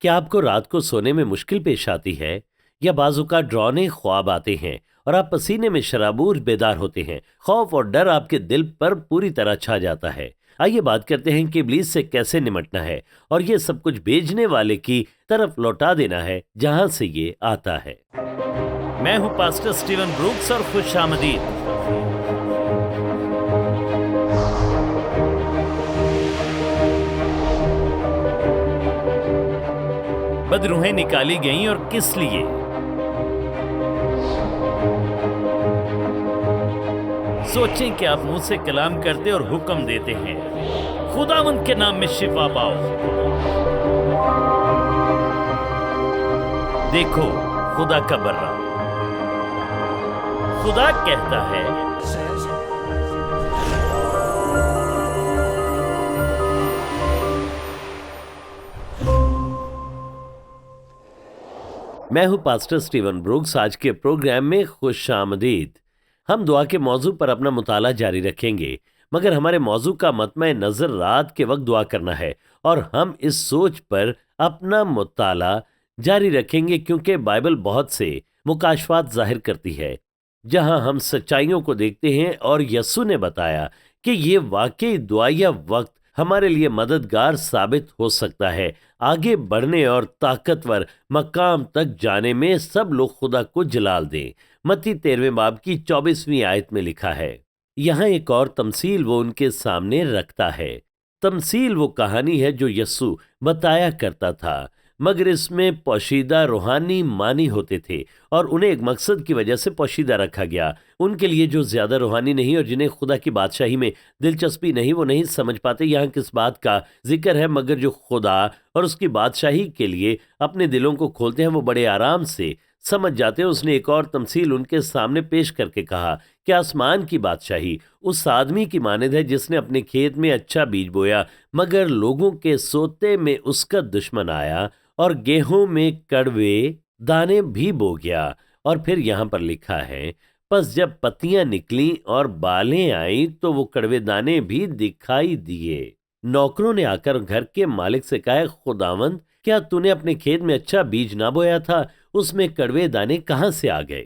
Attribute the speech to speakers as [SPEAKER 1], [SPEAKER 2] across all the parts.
[SPEAKER 1] क्या आपको रात को सोने में मुश्किल पेश आती है या बाजू का डरावने ख्वाब आते हैं और आप पसीने में शराबूर बेदार होते हैं? खौफ और डर आपके दिल पर पूरी तरह छा जाता है। आइए बात करते हैं कि इब्लीस से कैसे निमटना है और ये सब कुछ भेजने वाले की तरफ लौटा देना है जहां से ये आता है। मैं हूं पास्टर स्टीवन ब्रूक्स और खुश आमदीद। बदरूहें निकाली गईं और किस लिए? सोचें कि आप मुंह से कलाम करते और हुक्म देते हैं, खुदावंद के नाम में शिफा पाओ। देखो खुदा का बर्रा, खुदा कहता है मैं हूं पास्टर स्टीवन ब्रूक्स। आज के प्रोग्राम में खुश आमदीद। हम दुआ के मौजू पर अपना मुताला जारी रखेंगे, मगर हमारे मौजू का मतमे नजर रात के वक्त दुआ करना है और हम इस सोच पर अपना मुताला जारी रखेंगे क्योंकि बाइबल बहुत से मुकाशफात जाहिर करती है जहां हम सच्चाइयों को देखते हैं और यस्सु ने बताया कि ये वाकई दुआया वक्त हमारे लिए मददगार साबित हो सकता है आगे बढ़ने और ताकतवर मकाम तक जाने में। सब लोग खुदा को जलाल दें। मत्ती 13वें बाब की 24वीं आयत में लिखा है। यहाँ एक और तमसील वो उनके सामने रखता है। तमसील वो कहानी है जो यस्सु बताया करता था, मगर इसमें पोशीदा रूहानी मानी होते थे और उन्हें एक मकसद की वजह से पोशीदा रखा गया। उनके लिए जो ज्यादा रूहानी नहीं और जिन्हें खुदा की बादशाही में दिलचस्पी नहीं, वो नहीं समझ पाते यहाँ किस बात का जिक्र है, मगर जो खुदा और उसकी बादशाही के लिए अपने दिलों को खोलते हैं वो बड़े आराम से समझ जाते हैं। उसने एक और तमसील उनके सामने पेश करके कहा कि आसमान की बादशाही उस आदमी की मानद है जिसने अपने खेत में अच्छा बीज बोया, मगर लोगों के सोते में उसका दुश्मन आया और गेहूं में कड़वे दाने भी बो गया। और फिर यहाँ पर लिखा है, बस जब पत्तियां निकली और बालें आई तो वो कड़वे दाने भी दिखाई दिए। नौकरों ने आकर घर के मालिक से कहा, खुदावंद, क्या तूने अपने खेत में अच्छा बीज ना बोया था? उसमें कड़वे दाने कहां से आ गए?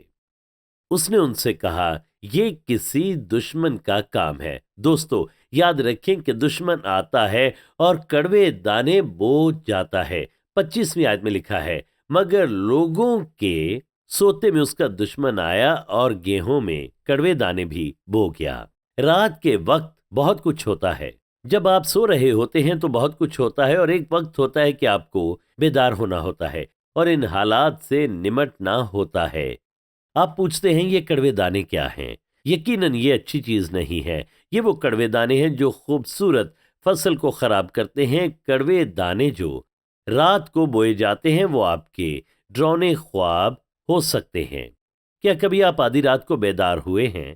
[SPEAKER 1] उसने उनसे कहा, ये किसी दुश्मन का काम है। दोस्तों, याद रखें कि दुश्मन आता है और कड़वे दाने बो जाता है। 25वीं आयत में लिखा है, मगर लोगों के सोते में उसका दुश्मन आया और गेहूं में कड़वे दाने भी बो गया। रात के वक्त बहुत कुछ होता है। जब आप सो रहे होते हैं तो बहुत कुछ होता है और एक वक्त होता है कि आपको बेदार होना होता है और इन हालात से निमटना होता है। आप पूछते हैं, ये कड़वे दाने क्या हैं? यकीनन ये अच्छी चीज नहीं है। ये वो कड़वे दाने हैं जो खूबसूरत फसल को खराब करते हैं। कड़वे दाने जो रात को बोए जाते हैं वो आपके डरावने ख्वाब हो सकते हैं। क्या कभी आप आधी रात को बेदार हुए हैं?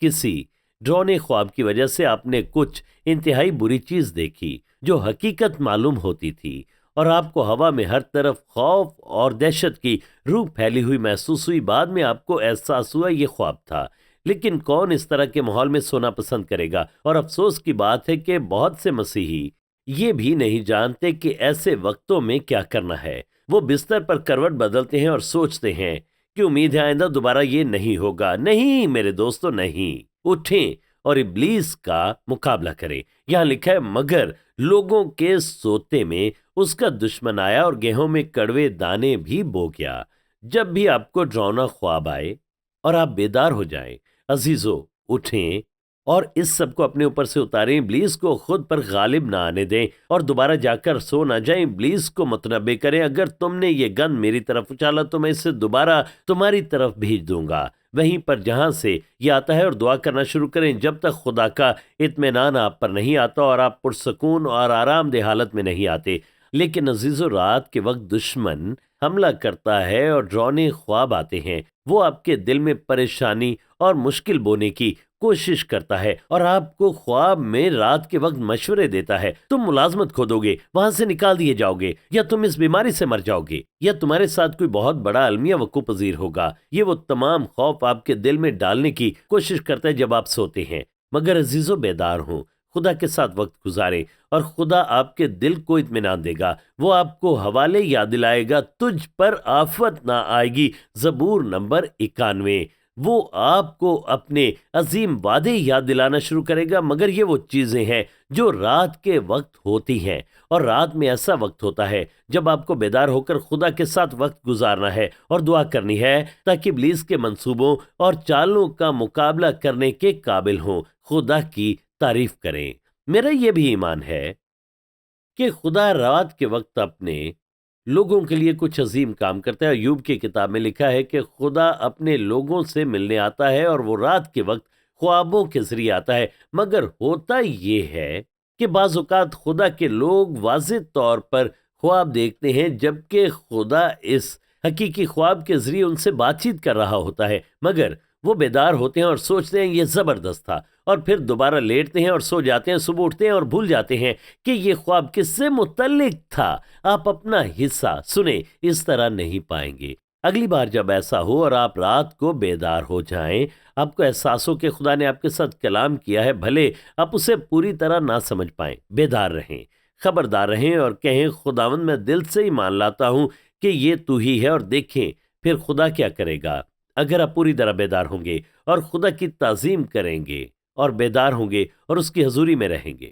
[SPEAKER 1] किसी डरावने ख्वाब की वजह से आपने कुछ इंतहाई बुरी चीज देखी जो हकीकत मालूम होती थी और आपको हवा में हर तरफ खौफ और दहशत की रूह फैली हुई महसूस हुई। बाद में आपको एहसास हुआ ये ख्वाब था। लेकिन कौन इस तरह के माहौल में सोना पसंद करेगा? और अफसोस की बात है कि बहुत से मसीही ये भी नहीं जानते कि ऐसे वक्तों में क्या करना है। वो बिस्तर पर करवट बदलते हैं और सोचते हैं कि उम्मीद है आइंदा दोबारा ये नहीं होगा। नहीं मेरे दोस्तों, नहीं। उठें और इब्लीस का मुकाबला करें। यहाँ लिखा है, मगर लोगों के सोते में उसका दुश्मन आया और गेहूं में कड़वे दाने भी बो गया। जब भी आपको डरावना ख्वाब आए और आप बेदार हो जाएं, अजीजों, उठें और इस सब को अपने ऊपर से उतारें। इब्लीस को खुद पर गालिब ना आने दें और दोबारा जाकर सो ना जाएं। इब्लीस को मुतनब्बे करें, अगर तुमने ये गन मेरी तरफ उछाला तो मैं इसे दोबारा तुम्हारी तरफ भेज दूंगा, वहीं पर जहां से ये आता है, और दुआ करना शुरू करें जब तक खुदा का इत्मीनान आप पर नहीं आता और आप पुरसकून और आरामदेह हालत में नहीं आते। लेकिन अजीजों, रात के वक्त दुश्मन हमला करता है और डरावने ख्वाब आते हैं। वो आपके दिल में परेशानी और मुश्किल बोने की कोशिश करता है और आपको ख्वाब में रात के वक्त मशवरे देता है। तुम मुलाजमत खो दोगे, वहां से निकाल दिए जाओगे, या तुम इस बीमारी से मर जाओगे, या तुम्हारे साथ कोई बहुत बड़ा अलमिया वकू पजीर होगा। ये वो तमाम खौफ आपके दिल में डालने की कोशिश करता है जब आप सोते हैं। मगर अजीजों, बेदार हो, خدا کے ساتھ وقت گزاریں اور خدا آپ کے دل کو اطمینان دے گا۔ وہ آپ کو حوالے یاد دلائے گا، تجھ پر آفت نہ آئے گی، زبور نمبر 91۔ وہ آپ کو اپنے عظیم وعدے یاد دلانا شروع کرے گا، مگر یہ وہ چیزیں ہیں جو رات کے وقت ہوتی ہیں، اور رات میں ایسا وقت ہوتا ہے جب آپ کو بیدار ہو کر خدا کے ساتھ وقت گزارنا ہے اور دعا کرنی ہے تاکہ ابلیس کے منصوبوں اور چالوں کا مقابلہ کرنے کے قابل ہوں۔ خدا کی تعریف کریں۔ میرا یہ بھی ایمان ہے کہ خدا رات کے وقت اپنے لوگوں کے لیے کچھ عظیم کام کرتا ہے۔ ایوب کی کتاب میں لکھا ہے کہ خدا اپنے لوگوں سے ملنے آتا ہے اور وہ رات کے وقت خوابوں کے ذریعے آتا ہے، مگر ہوتا یہ ہے کہ بعض اوقات خدا کے لوگ واضح طور پر خواب دیکھتے ہیں، جبکہ خدا اس حقیقی خواب کے ذریعے ان سے بات چیت کر رہا ہوتا ہے، مگر وہ بیدار ہوتے ہیں اور سوچتے ہیں یہ زبردست تھا، اور پھر دوبارہ لیٹتے ہیں اور سو جاتے ہیں، صبح اٹھتے ہیں اور بھول جاتے ہیں کہ یہ خواب کس سے متعلق تھا۔ آپ اپنا حصہ سنیں، اس طرح نہیں پائیں گے۔ اگلی بار جب ایسا ہو اور آپ رات کو بیدار ہو جائیں، آپ کو احساس ہو کہ خدا نے آپ کے ساتھ کلام کیا ہے، بھلے آپ اسے پوری طرح نہ سمجھ پائیں، بیدار رہیں، خبردار رہیں اور کہیں خداوند میں دل سے ہی مان لاتا ہوں کہ یہ تو ہی ہے، اور دیکھیں پھر خدا کیا کرے گا۔ اگر آپ پوری طرح بیدار ہوں گے اور خدا کی تعظیم کریں گے اور بیدار ہوں گے اور اس کی حضوری میں رہیں گے،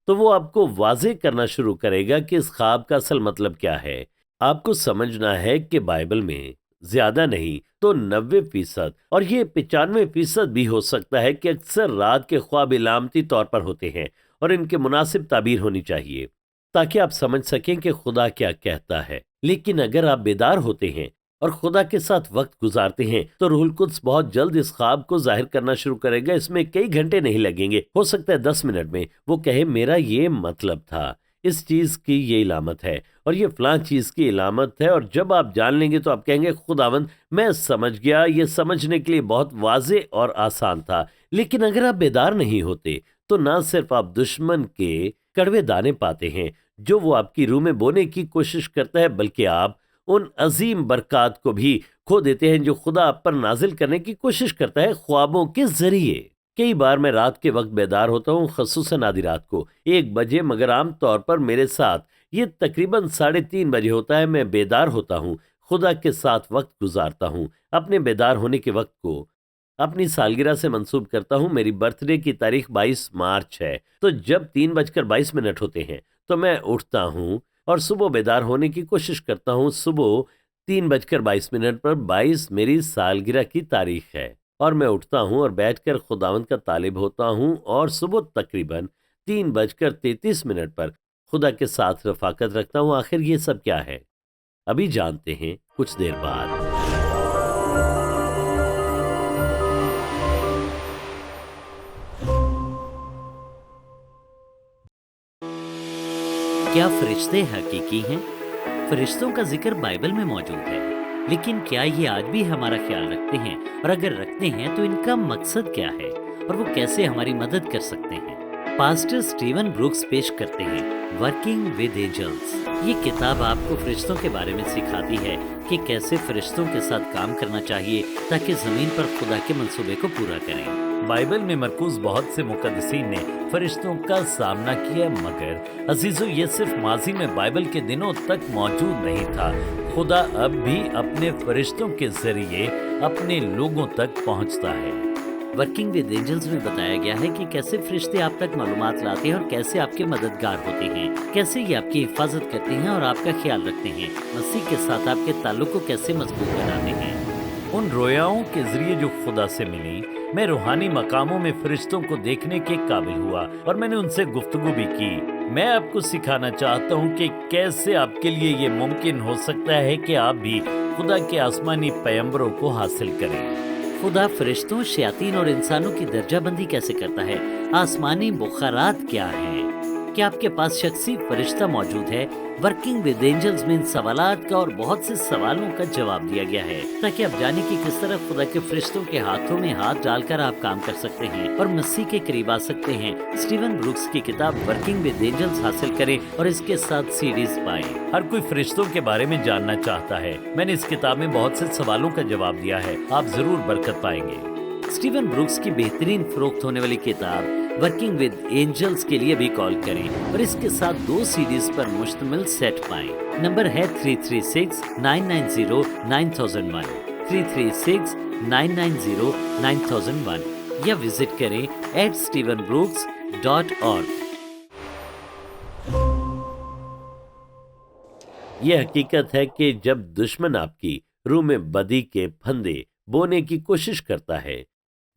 [SPEAKER 1] تو وہ آپ کو واضح کرنا شروع کرے گا کہ اس خواب کا اصل مطلب کیا ہے۔ آپ کو سمجھنا ہے کہ بائبل میں زیادہ نہیں تو 90% اور یہ 95% بھی ہو سکتا ہے کہ اکثر رات کے خواب علامتی طور پر ہوتے ہیں، اور ان کے مناسب تعبیر ہونی چاہیے تاکہ آپ سمجھ سکیں کہ خدا کیا کہتا ہے۔ لیکن اگر آپ بیدار ہوتے ہیں اور خدا کے ساتھ وقت گزارتے ہیں تو روح القدس بہت جلد اس خواب کو ظاہر کرنا شروع کرے گا۔ اس میں کئی گھنٹے نہیں لگیں گے، ہو سکتا ہے 10 منٹ میں وہ کہے میرا یہ مطلب تھا، اس چیز کی یہ علامت ہے اور یہ فلاں چیز کی علامت ہے، اور جب آپ جان لیں گے تو آپ کہیں گے خداوند میں سمجھ گیا۔ یہ سمجھنے کے لیے بہت واضح اور آسان تھا۔ لیکن اگر آپ بیدار نہیں ہوتے تو نہ صرف آپ دشمن کے کڑوے دانے پاتے ہیں جو وہ آپ کی روح میں بونے کی کوشش کرتا ہے، بلکہ آپ ان عظیم برکات کو بھی کھو دیتے ہیں جو خدا آپ پر نازل کرنے کی کوشش کرتا ہے خوابوں کے ذریعے۔ کئی بار میں رات کے وقت بیدار ہوتا ہوں، خصوصاً آدھی رات کو 1 بجے، مگر عام طور پر میرے ساتھ یہ تقریباً 3:30 بجے ہوتا ہے۔ میں بیدار ہوتا ہوں، خدا کے ساتھ وقت گزارتا ہوں، اپنے بیدار ہونے کے وقت کو اپنی سالگرہ سے منسوب کرتا ہوں۔ میری برتھ ڈے کی تاریخ 22 مارچ ہے، تو جب 3:22 ہوتے ہیں تو میں اٹھتا ہوں اور صبح بیدار ہونے کی کوشش کرتا ہوں۔ صبح 3:22 پر 22 میری سالگرہ کی تاریخ ہے، اور میں اٹھتا ہوں اور بیٹھ کر خداوند کا طالب ہوتا ہوں، اور صبح تقریباً 3:33 پر خدا کے ساتھ رفاقت رکھتا ہوں۔ آخر یہ سب کیا ہے؟ ابھی جانتے ہیں کچھ دیر بعد۔
[SPEAKER 2] کیا فرشتے حقیقی ہیں؟ فرشتوں کا ذکر بائبل میں موجود ہے، لیکن کیا یہ آج بھی ہمارا خیال رکھتے ہیں؟ اور اگر رکھتے ہیں تو ان کا مقصد کیا ہے اور وہ کیسے ہماری مدد کر سکتے ہیں؟ پاسٹر سٹیون بروکس پیش کرتے ہیں ورکنگ ود اینجلز۔ یہ کتاب آپ کو فرشتوں کے بارے میں سکھاتی ہے کہ کیسے فرشتوں کے ساتھ کام کرنا چاہیے تاکہ زمین پر خدا کے منصوبے کو پورا کریں۔
[SPEAKER 1] بائبل میں مرکوز بہت سے مقدسین نے فرشتوں کا سامنا کیا، مگر عزیزو یہ صرف ماضی میں بائبل کے دنوں تک موجود نہیں تھا۔ خدا اب بھی اپنے فرشتوں کے ذریعے اپنے لوگوں تک پہنچتا ہے۔
[SPEAKER 2] ورکنگ ود اینجلز میں بتایا گیا ہے کہ کیسے فرشتے آپ تک معلومات لاتے ہیں اور کیسے آپ کے مددگار ہوتے ہیں، کیسے یہ آپ کی حفاظت کرتے ہیں اور آپ کا خیال رکھتے ہیں، مسیح کے ساتھ آپ کے تعلق کو کیسے مضبوط بناتے ہیں۔
[SPEAKER 1] ان رویاؤں کے ذریعے جو خدا سے ملی، میں روحانی مقاموں میں فرشتوں کو دیکھنے کے قابل ہوا اور میں نے ان سے گفتگو بھی کی۔ میں آپ کو سکھانا چاہتا ہوں کہ کیسے آپ کے لیے یہ ممکن ہو سکتا ہے کہ آپ بھی خدا کے آسمانی پیغمبروں کو حاصل کریں۔
[SPEAKER 2] خدا فرشتوں، شیاطین اور انسانوں کی درجہ بندی کیسے کرتا ہے؟ آسمانی بخارات کیا ہیں؟ کیا آپ کے پاس شخصی فرشتہ موجود ہے؟ ورکنگ ود اینجلز میں ان سوالات کا اور بہت سے سوالوں کا جواب دیا گیا ہے تاکہ آپ جانیں کہ کس طرح خدا کے فرشتوں کے ہاتھوں میں ہاتھ ڈال کر آپ کام کر سکتے ہیں اور مسیح کے قریب آ سکتے ہیں۔ سٹیون بروکس کی کتاب ورکنگ ود اینجلز حاصل کریں اور اس کے ساتھ سیڈیز پائیں۔
[SPEAKER 1] ہر کوئی فرشتوں کے بارے میں جاننا چاہتا ہے۔ میں نے اس کتاب میں بہت سے سوالوں کا جواب دیا ہے، آپ ضرور برکت پائیں گے۔
[SPEAKER 2] سٹیون بروکس کی بہترین فروخت ہونے والی کتاب वर्किंग विद एंजल्स के लिए भी कॉल करें और इसके साथ 2 सीडीज पर मुश्तमिल सेट पाएं। नंबर है 336-990-9001, 336-990-9001 या विजिट करें @stevenbrooks.org।
[SPEAKER 1] यह हकीकत है कि जब दुश्मन आपकी रूह में बदी के फंदे बोने की कोशिश करता है,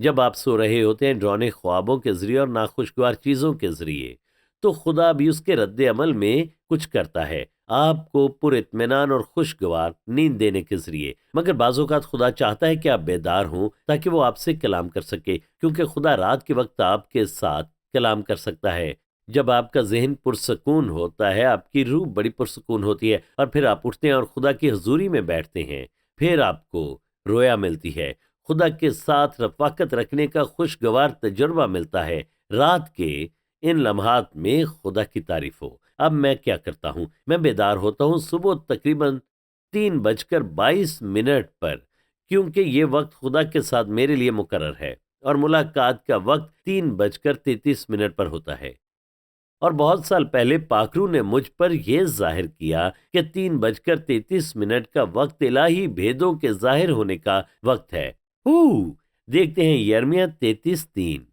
[SPEAKER 1] जब आप सो रहे होते हैं डरावने ख्वाबों के जरिए और नाखुशगवार चीजों के जरिए, तो खुदा भी उसके रद्द अमल में कुछ करता है, आपको पुरइत्मीनान और खुशगवार नींद देने के जरिए। मगर बाज़ औक़ात खुदा चाहता है कि आप बेदार हों ताकि वो आपसे कलाम कर सके, क्योंकि खुदा रात के वक्त आपके साथ कलाम कर सकता है। जब आपका जहन पुरसकून होता है, आपकी रूह बड़ी पुरसकून होती है, और फिर आप उठते हैं और खुदा की हजूरी में बैठते हैं, फिर आपको रोया मिलती है, खुदा के साथ रफाकत रखने का खुशगवार तजुर्बा मिलता है। रात के इन लम्हात में खुदा की तारीफ हो। अब मैं क्या करता हूँ, मैं बेदार होता हूँ सुबह तकरीबन 3:22 पर, क्योंकि ये वक्त खुदा के साथ मेरे लिए मुकर्रर है और मुलाकात का वक्त 3:33 पर होता है। और बहुत साल पहले पाखरू ने मुझ पर यह जाहिर किया कि 3:33 का वक्त इलाही भेदों के जाहिर होने का वक्त है। देखते हैं यिर्मयाह 33:3।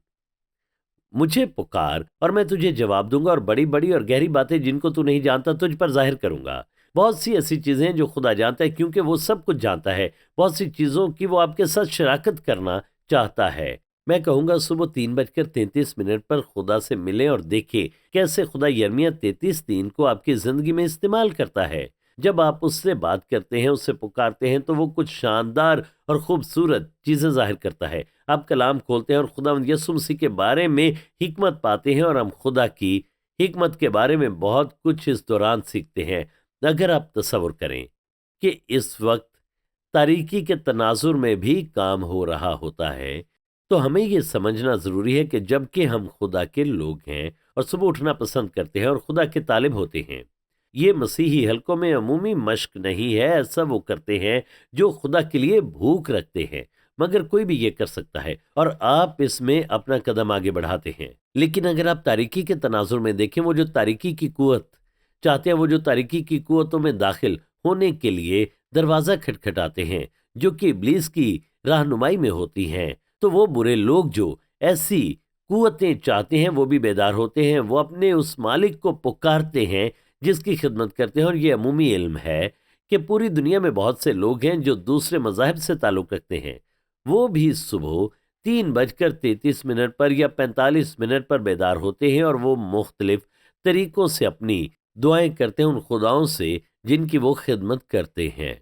[SPEAKER 1] मुझे पुकार और मैं तुझे जवाब दूंगा और बड़ी बड़ी और गहरी बातें जिनको तू नहीं जानता तुझ पर जाहिर करूंगा। बहुत सी ऐसी चीजें हैं जो खुदा जानता है, क्योंकि वो सब कुछ जानता है। बहुत सी चीजों की वो आपके साथ शराकत करना चाहता है। मैं कहूंगा सुबह 3:33 पर खुदा से मिले और देखें कैसे खुदा यिर्मयाह 33:3 को आपकी जिंदगी में इस्तेमाल करता है। जब आप उससे बात करते हैं, उससे पुकारते हैं, तो वो कुछ शानदार और खूबसूरत चीजें जाहिर करता है। आप कलाम खोलते हैं और खुदा यीशु मसीह के बारे में हिकमत पाते हैं, और हम खुदा की हिकमत के बारे में बहुत कुछ इस दौरान सीखते हैं। अगर आप तसव्वुर करें कि इस वक्त तारीकी के तनाजुर में भी काम हो रहा होता है, तो हमें ये समझना ज़रूरी है कि जबकि हम खुदा के लोग हैं और सुबह उठना पसंद करते हैं और खुदा के तालिब होते हैं, ये मसीही हलकों में अमूमी मश्क नहीं है। ऐसा वो करते हैं जो खुदा के लिए भूख रखते हैं, मगर कोई भी ये कर सकता है और आप इसमें अपना कदम आगे बढ़ाते हैं। लेकिन अगर आप तारीकी के तनाजुर में देखें, वो जो तारीकी की कुव्वत चाहते हैं, वो जो तारीकी की कुव्वतों में दाखिल होने के लिए दरवाज़ा खटखटाते हैं, जो कि इब्लीस की रहनुमाई में होती हैं, तो वो बुरे लोग जो ऐसी कुव्वतें चाहते हैं वो भी बेदार होते हैं। वो अपने उस मालिक को पुकारते हैं जिसकी खिदमत करते हैं। और ये अमूमी इल्म है कि पूरी दुनिया में बहुत से लोग हैं जो दूसरे मज़ाहिब से ताल्लुक़ रखते हैं, वो भी सुबह 3:33 पर या 45 पर बेदार होते हैं, और वो मुख्तलिफ तरीक़ों से अपनी दुआएं करते हैं उन खुदाओं से जिनकी वो खिदमत करते हैं।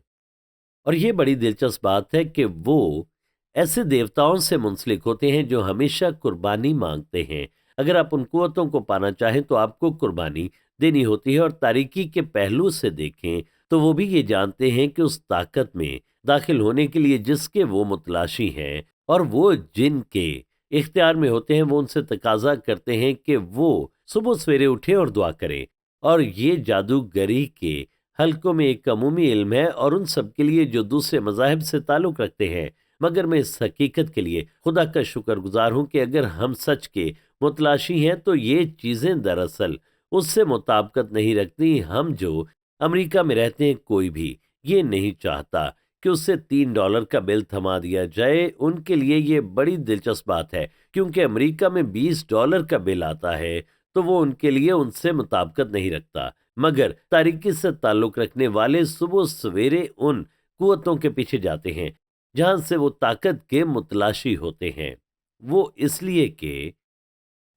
[SPEAKER 1] और ये बड़ी दिलचस्प बात है कि वो ऐसे देवताओं से मुंसलिक होते हैं जो हमेशा कुर्बानी मांगते हैं। अगर आप उन कुव्वतों को पाना चाहें तो आपको कुर्बानी देनी होती है। और तारीकी के पहलू से देखें तो वो भी ये जानते हैं कि उस ताकत में दाखिल होने के लिए जिसके वो मुतलाशी हैं और वो जिनके इख्तियार में होते हैं, वो उनसे तकाजा करते हैं कि वो सुबह सवेरे उठे और दुआ करें। और ये जादूगरी के हल्कों में एक अमूमी इल्म है, और उन सब के लिए जो दूसरे मज़ाहिब से ताल्लुक़ रखते हैं। मगर मैं इस हकीकत के लिए खुदा का शुक्रगुजार हूँ कि अगर हम सच के मुतलाशी हैं तो ये चीज़ें दरअसल उससे मुताबिकत नहीं रखती। हम जो अमेरिका में रहते हैं, कोई भी ये नहीं चाहता कि उससे $3 का बिल थमा दिया जाए। उनके लिए ये बड़ी दिलचस्प बात है, क्योंकि अमेरिका में $20 का बिल आता है तो वो उनके लिए उनसे मुताबिकत नहीं रखता। मगर तारीकी से ताल्लुक़ रखने वाले सुबह सवेरे उन कुव्वतों के पीछे जाते हैं जहां से वो ताकत के मुतलाशी होते हैं। वो इसलिए कि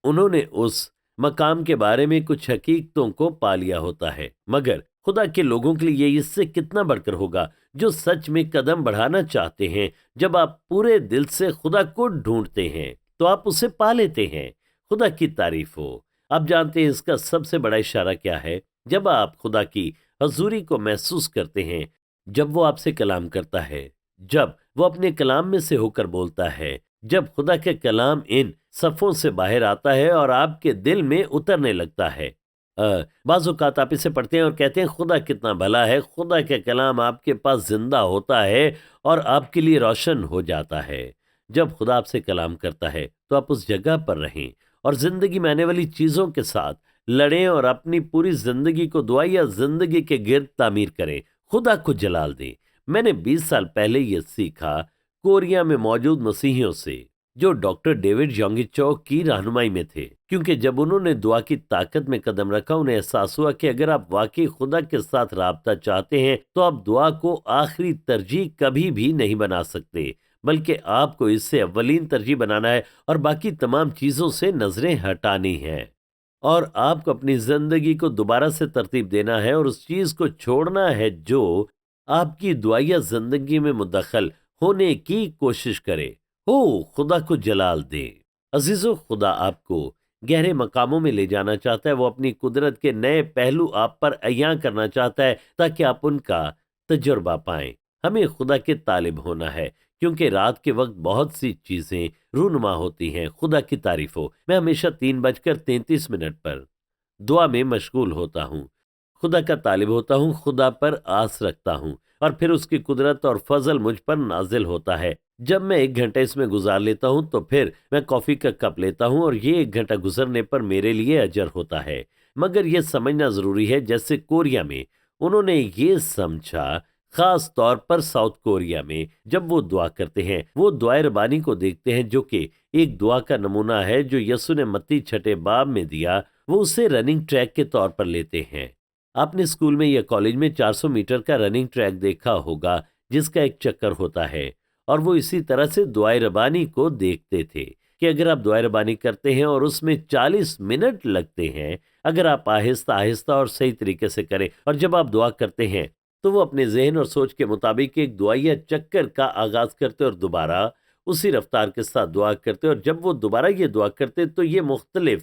[SPEAKER 1] उन्होंने उस मकाम के बारे में कुछ हकीकतों को पा लिया होता है। मगर खुदा के लोगों के लिए ये इससे कितना बढ़कर होगा जो सच में कदम बढ़ाना चाहते हैं। जब आप पूरे दिल से खुदा को ढूंढते हैं तो आप उसे पा लेते हैं। खुदा की तारीफ हो। आप जानते हैं इसका सबसे बड़ा इशारा क्या है? जब आप खुदा की हजूरी को महसूस करते हैं, जब वो आपसे कलाम करता है, जब वो अपने कलाम में से होकर बोलता है, जब खुदा के कलाम इन सफ़ों से बाहर आता है और आपके दिल में उतरने लगता है। बाज़ औक़ात आप इसे पढ़ते हैं और कहते हैं खुदा कितना भला है। खुदा के कलाम आपके पास जिंदा होता है और आपके लिए रोशन हो जाता है। जब खुदा आपसे कलाम करता है तो आप उस जगह पर रहें اور زندگی میں آنے والی چیزوں کے ساتھ لڑیں اور اپنی پوری زندگی کو دعا یا زندگی کے گرد تعمیر کریں، خدا کو جلال دیں۔ میں نے 20 سال پہلے یہ سیکھا کوریا میں موجود مسیحیوں سے، جو ڈاکٹر ڈیوڈ یونگی چوک کی رہنمائی میں تھے، کیونکہ جب انہوں نے دعا کی طاقت میں قدم رکھا، انہیں احساس ہوا کہ اگر آپ واقعی خدا کے ساتھ رابطہ چاہتے ہیں تو آپ دعا کو آخری ترجیح کبھی بھی نہیں بنا سکتے، بلکہ آپ کو اس سے اولین ترجیح بنانا ہے اور باقی تمام چیزوں سے نظریں ہٹانی ہیں، اور آپ کو اپنی زندگی کو دوبارہ سے ترتیب دینا ہے اور اس چیز کو چھوڑنا ہے جو آپ کی دعائیا زندگی میں مدخل ہونے کی کوشش کرے۔ خدا کو جلال دے۔ عزیزو، خدا آپ کو گہرے مقاموں میں لے جانا چاہتا ہے، وہ اپنی قدرت کے نئے پہلو آپ پر عیاں کرنا چاہتا ہے تاکہ آپ ان کا تجربہ پائیں۔ ہمیں خدا کے طالب ہونا ہے، کیونکہ رات کے وقت بہت سی چیزیں رونما ہوتی ہیں۔ خدا کی تعریف ہو، میں ہمیشہ 3:33 پر دعا میں مشغول ہوتا ہوں، خدا کا طالب ہوتا ہوں، خدا پر آس رکھتا ہوں، اور پھر اس کی قدرت اور فضل مجھ پر نازل ہوتا ہے۔ جب میں 1 گھنٹہ اس میں گزار لیتا ہوں تو پھر میں کافی کا کپ لیتا ہوں، اور یہ 1 گھنٹہ گزرنے پر میرے لیے اجر ہوتا ہے۔ مگر یہ سمجھنا ضروری ہے، جیسے کوریا میں انہوں نے یہ سمجھا، خاص طور پر ساؤتھ کوریا میں جب وہ دعا کرتے ہیں، وہ دعائے ربانی کو دیکھتے ہیں، جو کہ ایک دعا کا نمونہ ہے جو یسوع نے متی 6 باب میں دیا، وہ اسے رننگ ٹریک کے طور پر لیتے ہیں۔ آپ نے اسکول میں یا کالج میں 400 میٹر کا رننگ ٹریک دیکھا ہوگا جس کا ایک چکر ہوتا ہے، اور وہ اسی طرح سے دعائے ربانی کو دیکھتے تھے کہ اگر آپ دعائے ربانی کرتے ہیں اور اس میں 40 منٹ لگتے ہیں، اگر آپ آہستہ آہستہ اور صحیح طریقے سے کریں، اور جب آپ دعا کرتے ہیں تو وہ اپنے ذہن اور سوچ کے مطابق ایک دعائیا چکر کا آغاز کرتے اور دوبارہ اسی رفتار کے ساتھ دعا کرتے، اور جب وہ دوبارہ یہ دعا کرتے تو یہ مختلف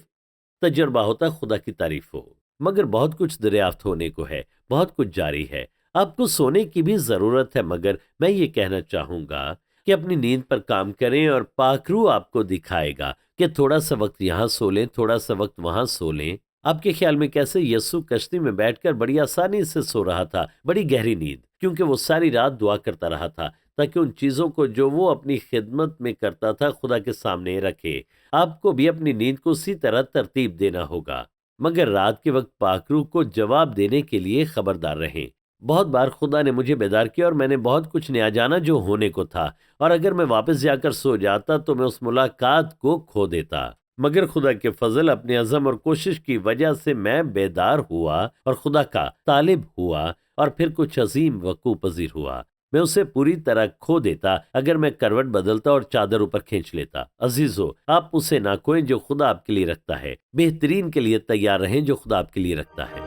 [SPEAKER 1] تجربہ ہوتا۔ خدا کی تعریف ہو۔ مگر بہت کچھ دریافت ہونے کو ہے، بہت کچھ جاری ہے، آپ کو سونے کی بھی ضرورت ہے، مگر میں یہ کہنا چاہوں گا کہ اپنی نیند پر کام کریں، اور پاک روح آپ کو دکھائے گا کہ تھوڑا سا وقت یہاں سو لیں، تھوڑا سا وقت وہاں سو لیں۔ آپ کے خیال میں کیسے یسوع کشتی میں بیٹھ کر بڑی آسانی سے سو رہا تھا، بڑی گہری نیند، کیونکہ وہ ساری رات دعا کرتا رہا تھا تاکہ ان چیزوں کو جو وہ اپنی خدمت میں کرتا تھا خدا کے سامنے رکھے۔ آپ کو بھی اپنی نیند کو اسی طرح ترتیب دینا ہوگا، مگر رات کے وقت پاک روح کو جواب دینے کے لیے خبردار رہیں۔ بہت بار خدا نے مجھے بیدار کیا اور میں نے بہت کچھ نیا جانا جو ہونے کو تھا، اور اگر میں واپس جا کر سو جاتا تو میں اس ملاقات کو کھو دیتا، مگر خدا کے فضل، اپنے عزم اور کوشش کی وجہ سے میں بیدار ہوا اور خدا کا طالب ہوا، اور پھر کچھ عظیم وقوع پذیر ہوا۔ میں اسے پوری طرح کھو دیتا اگر میں کروٹ بدلتا اور چادر اوپر کھینچ لیتا۔ عزیزو، آپ اسے نہ کھوئیں جو خدا آپ کے لیے رکھتا ہے، بہترین کے لیے تیار رہیں جو خدا آپ کے لیے رکھتا ہے۔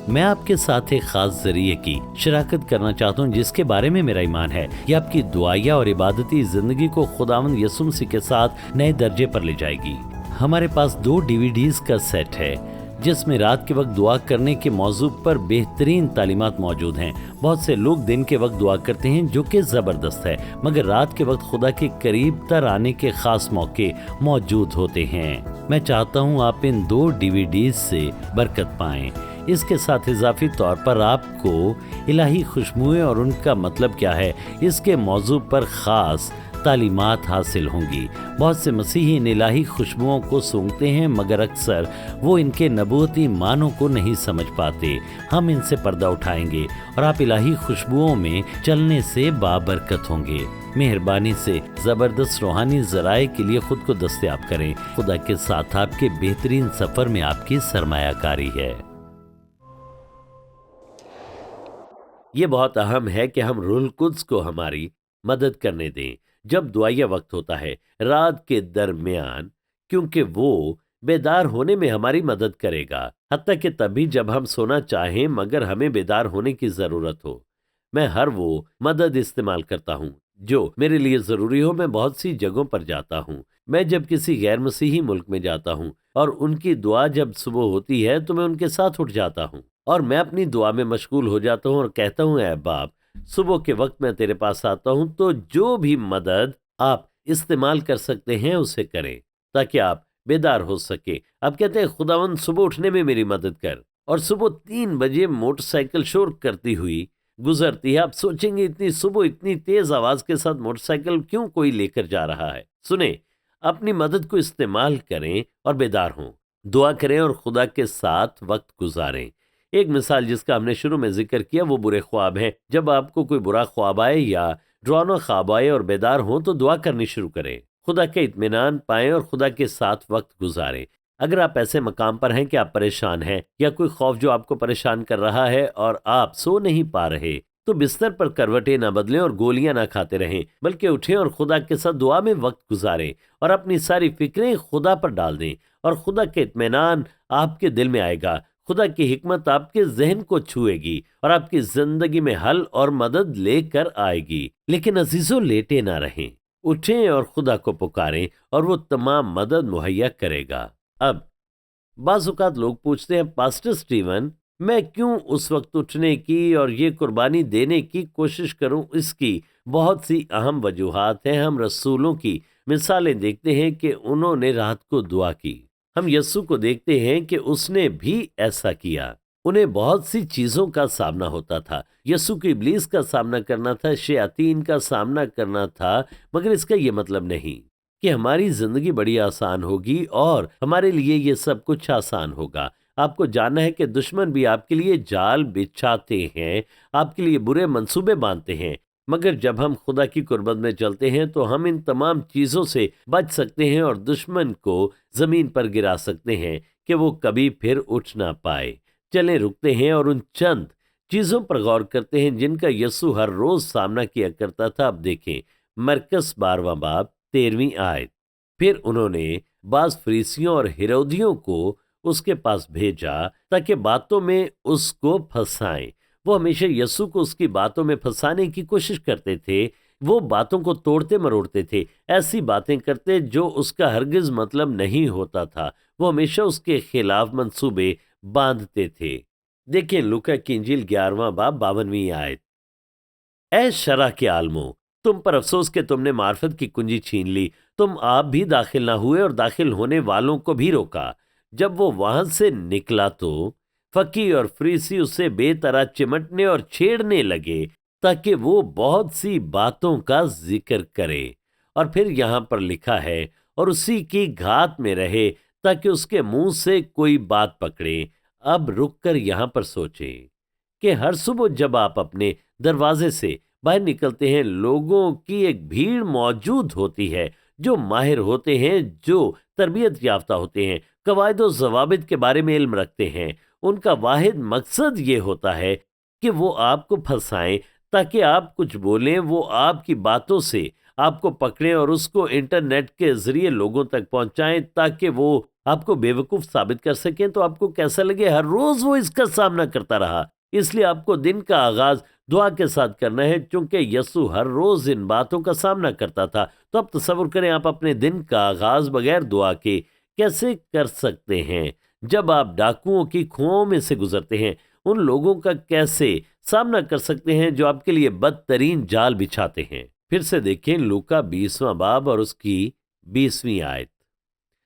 [SPEAKER 1] میں آپ کے ساتھ ایک خاص ذریعے کی شراکت کرنا چاہتا ہوں جس کے بارے میں میرا ایمان ہے یہ آپ کی دعائیا اور عبادتی زندگی کو خداوند یسوع مسیح کے ساتھ نئے درجے پر لے جائے گی۔ ہمارے پاس 2 DVDs کا سیٹ ہے جس میں رات کے وقت دعا کرنے کے موضوع پر بہترین تعلیمات موجود ہیں۔ بہت سے لوگ دن کے وقت دعا کرتے ہیں جو کہ زبردست ہے، مگر رات کے وقت خدا کے قریب تر آنے کے خاص موقع موجود ہوتے ہیں۔ میں چاہتا ہوں آپ ان 2 DVDs سے برکت پائیں۔ اس کے ساتھ اضافی طور پر آپ کو الہی خوشبوئیں اور ان کا مطلب کیا ہے اس کے موضوع پر خاص تعلیمات حاصل ہوں گی۔ بہت سے مسیحی ان الہی خوشبوؤں کو سونگھتے ہیں، مگر اکثر وہ ان کے نبوتی معنوں کو نہیں سمجھ پاتے۔ ہم ان سے پردہ اٹھائیں گے اور آپ الہی خوشبوؤں میں چلنے سے بابرکت ہوں گے۔ مہربانی سے زبردست روحانی ذرائع کے لیے خود کو دستیاب کریں۔ خدا کے ساتھ آپ کے بہترین سفر میں آپ کی سرمایہ کاری ہے۔ یہ بہت اہم ہے کہ ہم روح القدس کو ہماری مدد کرنے دیں جب دعائیا وقت ہوتا ہے رات کے درمیان، کیونکہ وہ بیدار ہونے میں ہماری مدد کرے گا، حتیٰ کہ تبھی جب ہم سونا چاہیں مگر ہمیں بیدار ہونے کی ضرورت ہو۔ میں ہر وہ مدد استعمال کرتا ہوں جو میرے لیے ضروری ہو۔ میں بہت سی جگہوں پر جاتا ہوں۔ میں جب کسی غیر مسیحی ملک میں جاتا ہوں اور ان کی دعا جب صبح ہوتی ہے تو میں ان کے ساتھ اٹھ جاتا ہوں اور میں اپنی دعا میں مشغول ہو جاتا ہوں اور کہتا ہوں، اے باپ، صبح کے وقت میں تیرے پاس آتا ہوں، تو جو بھی مدد آپ استعمال کر سکتے ہیں اسے کریں تاکہ آپ بیدار ہو سکے۔ آپ کہتے ہیں، خداوند صبح اٹھنے میں میری مدد کر، اور صبح 3 بجے موٹر سائیکل شور کرتی ہوئی गुजरती है। आप सोचेंगे इतनी सुबह इतनी तेज आवाज के साथ मोटरसाइकिल क्यों कोई लेकर जा रहा है। सुने, अपनी मदद को इस्तेमाल करें और बेदार हों, दुआ करें और खुदा के साथ वक्त गुजारें। एक मिसाल जिसका हमने शुरू में जिक्र किया वो बुरे ख्वाब है। जब आपको कोई बुरा ख्वाब आए या डरावना ख्वाब आए और बेदार हो तो दुआ करनी शुरू करें, खुदा के इत्मीनान पाएं और खुदा के साथ वक्त गुजारें। अगर आप ऐसे मकाम पर हैं कि आप परेशान हैं या कोई खौफ जो आपको परेशान कर रहा है और आप सो नहीं पा रहे, तो बिस्तर पर करवटें ना बदलें और गोलियां ना खाते रहें, बल्कि उठें और खुदा के साथ दुआ में वक्त गुजारें और अपनी सारी फिक्रें खुदा पर डाल दें और खुदा के इत्मीनान आपके दिल में आएगा। खुदा की हिकमत आपके जहन को छुएगी और आपकी जिंदगी में हल और मदद लेकर आएगी। लेकिन अजीजों, लेटे ना रहें, उठें और खुदा को पुकारें और वो तमाम मदद मुहैया करेगा। अब बाज़ औक़ात लोग पूछते हैं, पास्टर स्टीवन, मैं क्यों उस वक्त उठने की और ये कुर्बानी देने की कोशिश करूं? इसकी बहुत सी अहम वजूहात हैं। हम रसूलों की मिसालें देखते हैं कि उन्होंने रात को दुआ की। हम यस्सु को देखते हैं कि उसने भी ऐसा किया। उन्हें बहुत सी चीजों का सामना होता था। यस्सु को इब्लीस का सामना करना था, शयातीन का सामना करना था, मगर इसका ये मतलब नहीं कि हमारी जिंदगी बड़ी आसान होगी और हमारे लिए ये सब कुछ आसान होगा। आपको जानना है कि दुश्मन भी आपके लिए जाल बिछाते हैं, आपके लिए बुरे मंसूबे बांधते हैं, मगर जब हम खुदा की कुर्बत में चलते हैं तो हम इन तमाम चीज़ों से बच सकते हैं और दुश्मन को ज़मीन पर गिरा सकते हैं कि वो कभी फिर उठ ना पाए। चलें, रुकते हैं और उन चंद चीज़ों पर गौर करते हैं जिनका यस्सु हर रोज़ सामना किया करता था। अब देखें, मरकस 12वां बाब 13वीं आयत। फिर उन्होंने बाज़ फरीसियों और हेरोदियों को उसके पास भेजा ताकि बातों में उसको फंसाएं। वो हमेशा यस्सु को उसकी बातों में फंसाने की कोशिश करते थे। वो बातों को तोड़ते मरोड़ते थे, ऐसी बातें करते जो उसका हरगिज मतलब नहीं होता था। वो हमेशा उसके खिलाफ मंसूबे बांधते थे। देखिए लूका की इंजील 11वां बाब 52वीं आयत। ऐ शरह के आलमों, तुम पर अफसोस कि तुमने मार्फत की कुंजी छीन ली। तुम आप भी दाखिल ना हुए और दाखिल होने वालों को भी रोका। जब वो वहां से निकला तो फकी और फरीसी उससे बेतरा चिमटने और छेड़ने लगे ताकि वो बहुत सी बातों का जिक्र करे। और फिर यहां पर लिखा है, और उसी की घात में रहे ताकि उसके मुंह से कोई बात पकड़े। अब रुककर यहां पर सोचें कि हर सुबह जब आप अपने दरवाजे से बाहर निकलते हैं, लोगों की एक भीड़ मौजूद होती है जो माहिर होते हैं, जो तरबियत याफ्ता होते हैं, कवायद व ज़वाबित के बारे में इल्म रखते हैं। उनका वाहिद मकसद ये होता है कि वो आपको फंसाएं ताकि आप कुछ बोलें, वो आपकी बातों से आपको पकड़ें और उसको इंटरनेट के जरिए लोगों तक पहुंचाएं ताकि वो आपको बेवकूफ़ साबित कर सकें। तो आपको कैसा लगे, हर रोज़ वो इसका सामना करता रहा। इसलिए आपको दिन का आगाज़ दुआ के साथ करना है, क्योंकि यस्सु हर रोज़ इन बातों का सामना करता था। तो अब तसव्वुर करें, आप अपने दिन का आगाज़ बगैर दुआ के कैसे कर सकते हैं? जब आप डाकुओं की खुओं में से गुजरते हैं, उन लोगों का कैसे सामना कर सकते हैं जो आपके लिए बदतरीन जाल बिछाते हैं? फिर से देखें लूका 20वां बाब और उसकी 20वीं आयत।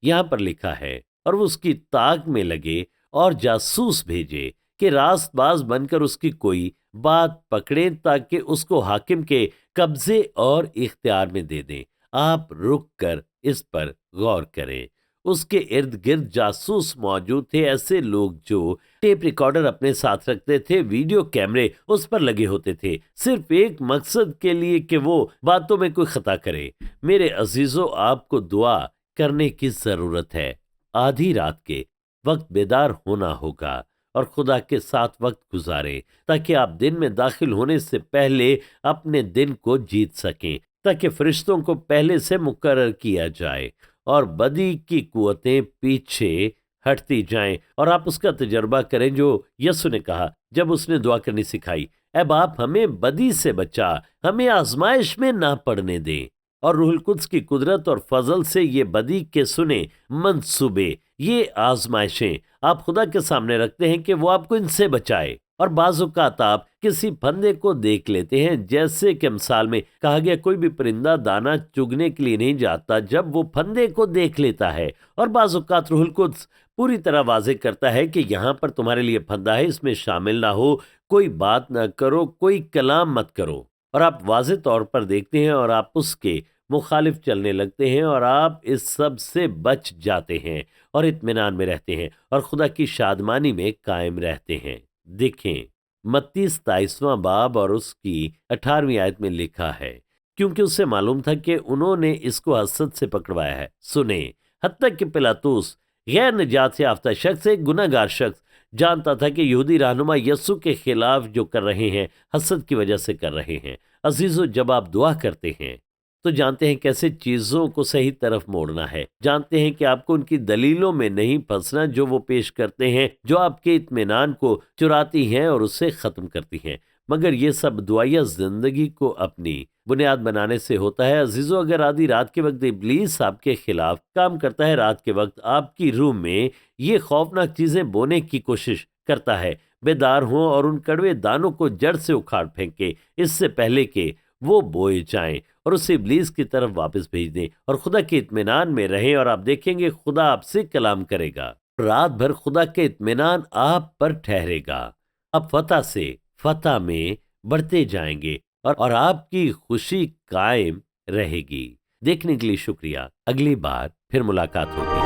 [SPEAKER 1] यहाँ पर लिखा है, और वो उसकी ताक में लगे और जासूस भेजे कि रास्तबाज बनकर उसकी कोई बात पकड़ें ताकि उसको हाकिम के कब्जे और इख्तियार में दे दें। आप रुक कर इस पर गौर करें। उसके इर्द गिर्द जासूस मौजूद थे, ऐसे लोग जो टेप रिकॉर्डर अपने साथ रखते थे, वीडियो कैमरे उस पर लगे होते थे, सिर्फ एक मकसद के लिए कि वो बातों में कोई खता करे। मेरे अजीजों, आपको दुआ करने की जरूरत है। आधी रात के वक्त बेदार होना होगा और खुदा के साथ वक्त गुजारें ताकि आप दिन में दाखिल होने से पहले अपने दिन को जीत सकें, ताकि फरिश्तों को पहले से मुकर्रर किया जाए और बदी की कुव्वतें पीछे हटती जाएं और आप उसका तजर्बा करें जो यस्सु ने कहा जब उसने दुआ करनी सिखाई, ऐ बाप हमें बदी से बचा, हमें आजमाइश में ना पड़ने दें। और रूहुल कुद्स की कुदरत और फजल से ये बदी के सुने मंसूबे, ये आजमाइशें आप खुदा के सामने रखते हैं कि वो आपको इनसे बचाए। اور بعض اوقات آپ کسی پھندے کو دیکھ لیتے ہیں، جیسے کہ مثال میں کہا گیا کوئی بھی پرندہ دانہ چگنے کے لیے نہیں جاتا جب وہ پھندے کو دیکھ لیتا ہے، اور بعض اوقات روح القدس پوری طرح واضح کرتا ہے کہ یہاں پر تمہارے لیے پھندا ہے، اس میں شامل نہ ہو، کوئی بات نہ کرو، کوئی کلام مت کرو، اور آپ واضح طور پر دیکھتے ہیں اور آپ اس کے مخالف چلنے لگتے ہیں اور آپ اس سب سے بچ جاتے ہیں اور اطمینان میں رہتے ہیں اور خدا کی شادمانی میں قائم رہتے ہیں۔ دیکھیں متی 27واں باب اور اس کی 18ویں آیت میں لکھا ہے، کیونکہ اسے معلوم تھا کہ انہوں نے اس کو حسد سے پکڑوایا ہے۔ سنیں، حتیٰ کہ پلاطس غیر نجات سے یافتہ شخص، ایک گناہ گار شخص، جانتا تھا کہ یہودی رہنما یسوع کے خلاف جو کر رہے ہیں حسد کی وجہ سے کر رہے ہیں۔ عزیزو، جب آپ دعا کرتے ہیں تو جانتے ہیں کیسے چیزوں کو صحیح طرف موڑنا ہے، جانتے ہیں کہ آپ کو ان کی دلیلوں میں نہیں پھنسنا جو وہ پیش کرتے ہیں، جو آپ کے اطمینان کو چراتی ہیں اور اسے ختم کرتی ہیں، مگر یہ سب دعائیہ زندگی کو اپنی بنیاد بنانے سے ہوتا ہے۔ عزیزو، اگر آدھی رات کے وقت ابلیس آپ کے خلاف کام کرتا ہے، رات کے وقت آپ کی روح میں یہ خوفناک چیزیں بونے کی کوشش کرتا ہے، بیدار ہوں اور ان کڑوے دانوں کو جڑ سے اکھاڑ پھینکے اس سے پہلے کہ وہ بوئے جائیں، اور اسے ابلیس کی طرف واپس بھیج دیں اور خدا کے اطمینان میں رہیں، اور آپ دیکھیں گے خدا آپ سے کلام کرے گا، رات بھر خدا کے اطمینان آپ پر ٹھہرے گا، آپ فتح سے فتح میں بڑھتے جائیں گے اور آپ کی خوشی قائم رہے گی۔ دیکھنے کے لیے شکریہ، اگلی بار پھر ملاقات ہوگی۔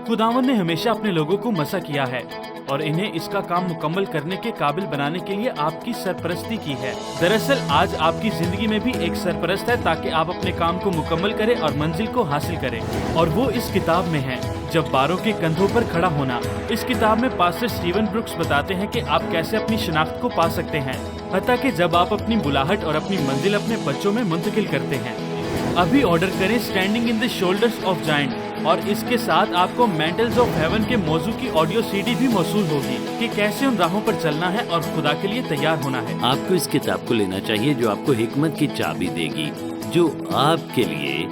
[SPEAKER 3] خداوند نے ہمیشہ اپنے لوگوں کو مسح کیا ہے اور انہیں اس کا کام مکمل کرنے کے قابل بنانے کے لیے آپ کی سرپرستی کی ہے۔ دراصل آج آپ کی زندگی میں بھی ایک سرپرست ہے تاکہ آپ اپنے کام کو مکمل کریں اور منزل کو حاصل کریں، اور وہ اس کتاب میں ہے، جب باروں کے کندھوں پر کھڑا ہونا۔ اس کتاب میں پاسٹر اسٹیون بروکس بتاتے ہیں کہ آپ کیسے اپنی شناخت کو پا سکتے ہیں، حتیٰ کہ جب آپ اپنی بلاہٹ اور اپنی منزل اپنے بچوں میں منتقل کرتے ہیں۔ ابھی آرڈر کریں standing in the shoulders of giant, اور اس کے ساتھ آپ کو مینٹلز آف ہیون کے موضوع کی آڈیو سی ڈی بھی موصول ہوگی کہ کیسے ان راہوں پر چلنا ہے اور خدا کے لیے تیار ہونا ہے۔
[SPEAKER 2] آپ کو اس کتاب کو لینا چاہیے جو آپ کو حکمت کی چابی دے گی، جو آپ کے لیے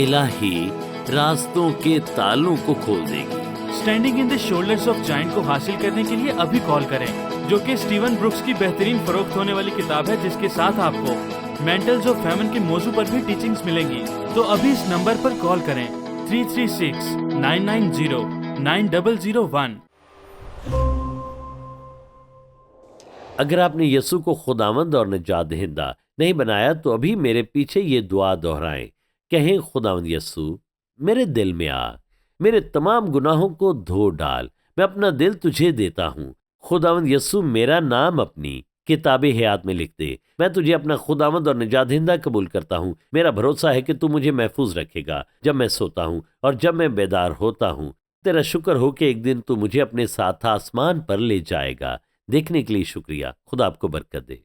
[SPEAKER 2] الہی راستوں کے تالوں کو کھول دے گی۔
[SPEAKER 3] Standing in the shoulders of giant کو حاصل کرنے کے لیے ابھی کال کریں، جو کہ اسٹیون بروکس کی بہترین فروخت ہونے والی کتاب ہے، جس کے ساتھ آپ کو مینٹلز آف ہیون کے موضوع پر بھی ٹیچنگز ملیں گی۔ تو ابھی اس نمبر پر کال کریں 336-990-9001۔
[SPEAKER 1] اگر آپ نے یسوع کو خداوند اور نجات دہندہ نہیں بنایا تو ابھی میرے پیچھے یہ دعا دہرائیں، کہیں خداوند یسوع میرے دل میں آ، میرے تمام گناہوں کو دھو ڈال، میں اپنا دل تجھے دیتا ہوں۔ خداوند یسوع میرا نام اپنی کتاب حیات میں لکھ دے، میں تجھے اپنا خداوند اور نجات دہندہ قبول کرتا ہوں۔ میرا بھروسہ ہے کہ تو مجھے محفوظ رکھے گا جب میں سوتا ہوں اور جب میں بیدار ہوتا ہوں۔ تیرا شکر ہو کہ ایک دن تو مجھے اپنے ساتھ آسمان پر لے جائے گا۔ دیکھنے کے لیے شکریہ، خدا آپ کو برکت دے۔